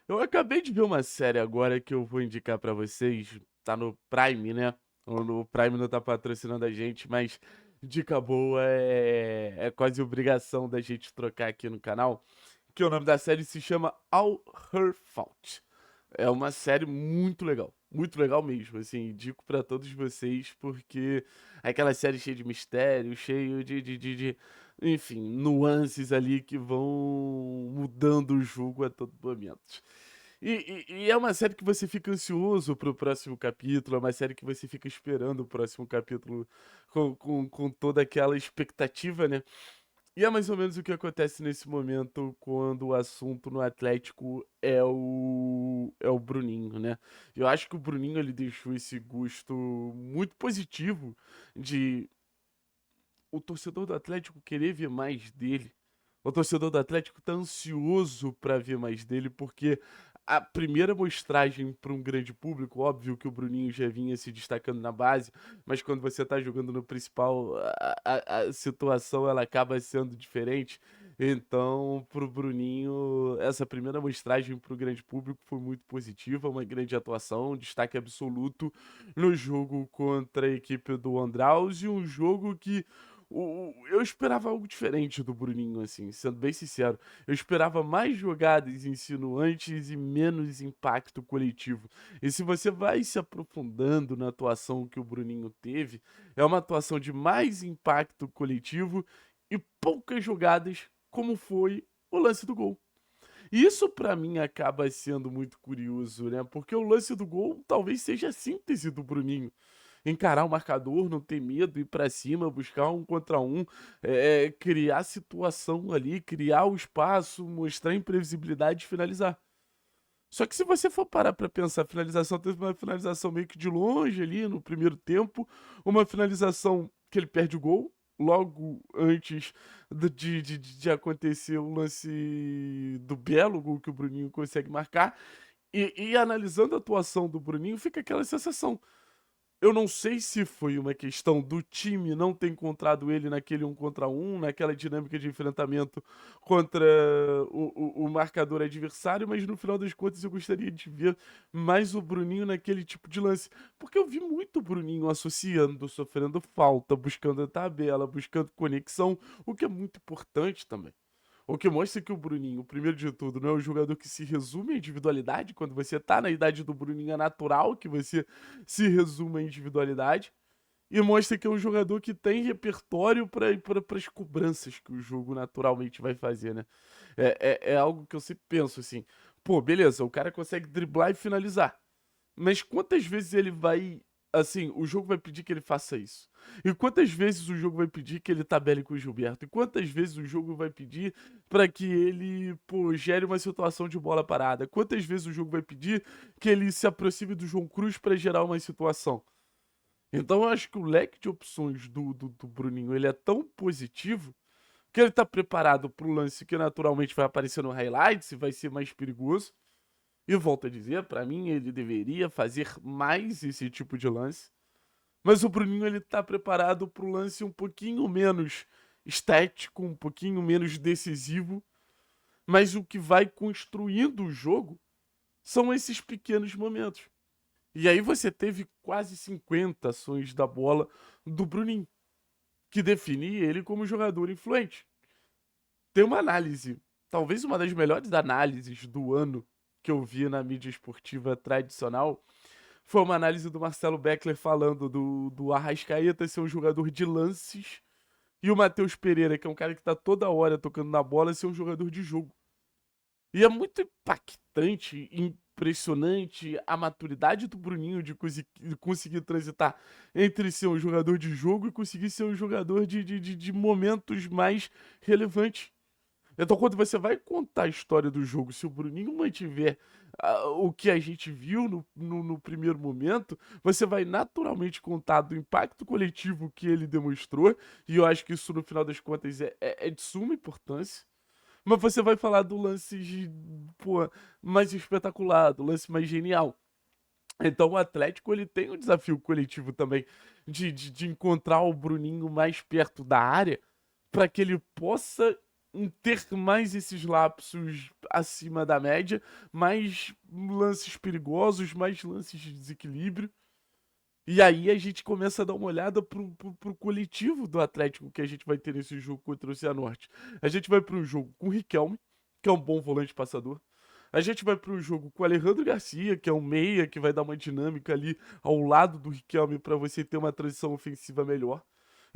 Eu acabei de ver uma série agora que eu vou indicar pra vocês. Tá no Prime, né? O Prime não tá patrocinando a gente, mas dica boa é quase obrigação da gente trocar aqui no canal. Que o nome da série se chama All Her Fault. É uma série muito legal mesmo. Assim, indico pra todos vocês porque é aquela série cheia de mistério, cheio enfim, nuances ali que vão mudando o jogo a todo momento. E é uma série que você fica ansioso pro próximo capítulo, é uma série que você fica esperando o próximo capítulo com toda aquela expectativa, né? E é mais ou menos o que acontece nesse momento quando o assunto no Atlético é o Bruninho, né? Eu acho que o Bruninho ele deixou esse gosto muito positivo de o torcedor do Atlético querer ver mais dele. O torcedor do Atlético tá ansioso pra ver mais dele, porque a primeira mostragem para um grande público, óbvio que o Bruninho já vinha se destacando na base, mas quando você tá jogando no principal, a situação ela acaba sendo diferente. Então, pro Bruninho, essa primeira mostragem para o grande público foi muito positiva, uma grande atuação, um destaque absoluto no jogo contra a equipe do Andraus, e um jogo que eu esperava algo diferente do Bruninho, assim, sendo bem sincero. Eu esperava mais jogadas insinuantes e menos impacto coletivo. E se você vai se aprofundando na atuação que o Bruninho teve, é uma atuação de mais impacto coletivo e poucas jogadas, como foi o lance do gol. E isso pra mim acaba sendo muito curioso, né? Porque o lance do gol talvez seja a síntese do Bruninho. Encarar o marcador, não ter medo, ir pra cima, buscar um contra um, criar situação ali, criar o espaço, mostrar imprevisibilidade e finalizar. Só que se você for parar pra pensar, a finalização teve uma finalização meio que de longe ali no primeiro tempo, uma finalização que ele perde o gol, logo antes de acontecer o lance do belo gol que o Bruninho consegue marcar. E analisando a atuação do Bruninho, fica aquela sensação. Eu não sei se foi uma questão do time não ter encontrado ele naquele um contra um, naquela dinâmica de enfrentamento contra o marcador adversário, mas no final das contas eu gostaria de ver mais o Bruninho naquele tipo de lance. Porque eu vi muito o Bruninho associando, sofrendo falta, buscando a tabela, buscando conexão, o que é muito importante também. O que mostra que o Bruninho, primeiro de tudo, não é um jogador que se resume à individualidade. Quando você tá na idade do Bruninho, é natural que você se resuma à individualidade. E mostra que é um jogador que tem repertório para as cobranças que o jogo naturalmente vai fazer, né? É algo que eu sempre penso assim: pô, beleza, o cara consegue driblar e finalizar. Mas quantas vezes ele vai. Assim, o jogo vai pedir que ele faça isso? E quantas vezes o jogo vai pedir que ele tabele com o Gilberto? E quantas vezes o jogo vai pedir para que ele, pô, gere uma situação de bola parada? Quantas vezes o jogo vai pedir que ele se aproxime do João Cruz para gerar uma situação? Então eu acho que o leque de opções do Bruninho ele é tão positivo que ele tá preparado pro lance que naturalmente vai aparecer no highlights e vai ser mais perigoso. E volto a dizer, pra mim ele deveria fazer mais esse tipo de lance. Mas o Bruninho ele tá preparado pro lance um pouquinho menos estético, um pouquinho menos decisivo. Mas o que vai construindo o jogo são esses pequenos momentos. E aí você teve quase 50 ações da bola do Bruninho, que define ele como jogador influente. Tem uma análise, talvez uma das melhores análises do ano que eu vi na mídia esportiva tradicional, foi uma análise do Marcelo Beckler falando do Arrascaeta ser um jogador de lances e o Matheus Pereira, que é um cara que tá toda hora tocando na bola, ser um jogador de jogo. E é muito impactante, impressionante a maturidade do Bruninho de conseguir transitar entre ser um jogador de jogo e conseguir ser um jogador de momentos mais relevantes. Então, quando você vai contar a história do jogo, se o Bruninho mantiver o que a gente viu no primeiro momento, você vai naturalmente contar do impacto coletivo que ele demonstrou, e eu acho que isso, no final das contas, é de suma importância. Mas você vai falar do lance pô, mais espetacular, do lance mais genial. Então o Atlético ele tem um desafio coletivo também de encontrar o Bruninho mais perto da área para que ele possa ter mais esses lapsos acima da média, mais lances perigosos, mais lances de desequilíbrio. E aí a gente começa a dar uma olhada pro coletivo do Atlético que a gente vai ter nesse jogo contra o Cianorte. A gente vai para um jogo com o Riquelme, que é um bom volante passador. A gente vai para um jogo com o Alejandro Garcia, que é um meia que vai dar uma dinâmica ali ao lado do Riquelme para você ter uma transição ofensiva melhor.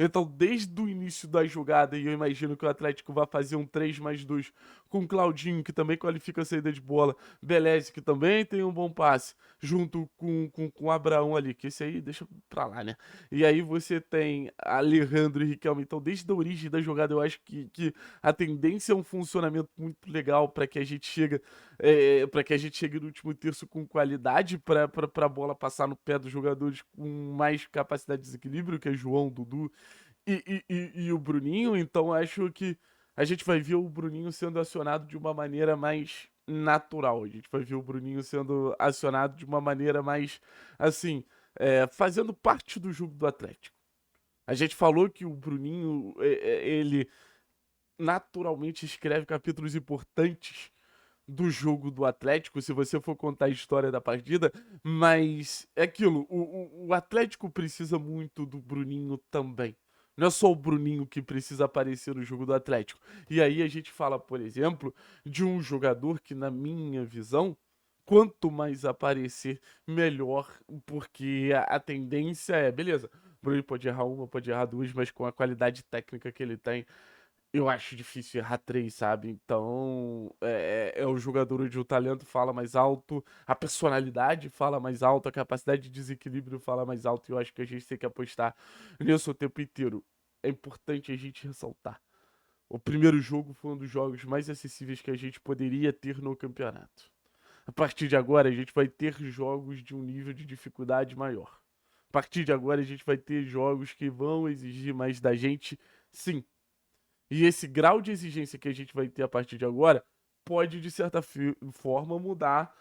Então, desde o início da jogada, e eu imagino que o Atlético vai fazer um 3+2 com o Claudinho, que também qualifica a saída de bola, Beleze, que também tem um bom passe, junto com o Abraão ali, que esse aí deixa pra lá, né? E aí você tem Alejandro e Riquelme. Então, desde a origem da jogada, eu acho que a tendência é um funcionamento muito legal para que a gente chegue para que a gente chegue no último terço com qualidade para a bola passar no pé dos jogadores com mais capacidade de desequilíbrio, que é João, Dudu e o Bruninho. Então acho que a gente vai ver o Bruninho sendo acionado de uma maneira mais natural. A gente vai ver o Bruninho sendo acionado de uma maneira mais assim, fazendo parte do jogo do Atlético. A gente falou que o Bruninho, ele naturalmente escreve capítulos importantes do jogo do Atlético, se você for contar a história da partida, mas é aquilo, o Atlético precisa muito do Bruninho também. Não é só o Bruninho que precisa aparecer no jogo do Atlético. E aí a gente fala, por exemplo, de um jogador que, na minha visão, quanto mais aparecer, melhor, porque a tendência é, beleza, o Bruninho pode errar uma, pode errar duas, mas com a qualidade técnica que ele tem, eu acho difícil errar três, sabe? Então, é o jogador onde o talento fala mais alto, a personalidade fala mais alto, a capacidade de desequilíbrio fala mais alto, e eu acho que a gente tem que apostar nisso o tempo inteiro. É importante a gente ressaltar. O primeiro jogo foi um dos jogos mais acessíveis que a gente poderia ter no campeonato. A partir de agora, a gente vai ter jogos de um nível de dificuldade maior. A partir de agora, a gente vai ter jogos que vão exigir mais da gente, sim. E esse grau de exigência que a gente vai ter a partir de agora pode, de certa forma, mudar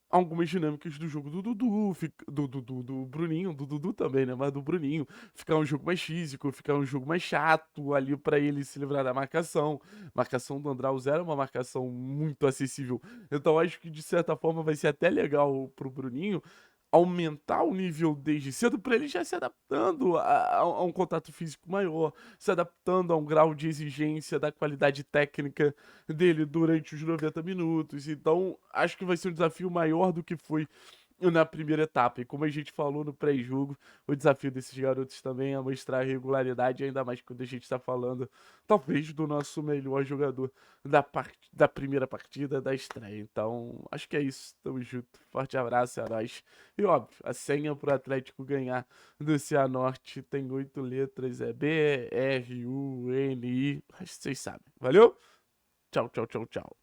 algumas dinâmicas do jogo do Dudu, do Bruninho, do Dudu também, né? Mas do Bruninho. Ficar um jogo mais físico, ficar um jogo mais chato ali para ele se livrar da marcação. Marcação do Andraus era uma marcação muito acessível. Então acho que, de certa forma, vai ser até legal pro Bruninho aumentar o nível desde cedo para ele já se adaptando a um contato físico maior, se adaptando a um grau de exigência da qualidade técnica dele durante os 90 minutos. Então, acho que vai ser um desafio maior do que foi na primeira etapa. E como a gente falou no pré-jogo, o desafio desses garotos também é mostrar regularidade, ainda mais quando a gente está falando, talvez, do nosso melhor jogador da primeira partida, da estreia. Então, acho que é isso. Tamo junto. Forte abraço, é nóis. E óbvio, a senha pro Atlético ganhar do Cianorte tem 8 letras, é BRUNI. Acho que vocês sabem. Valeu? Tchau, tchau, tchau, tchau.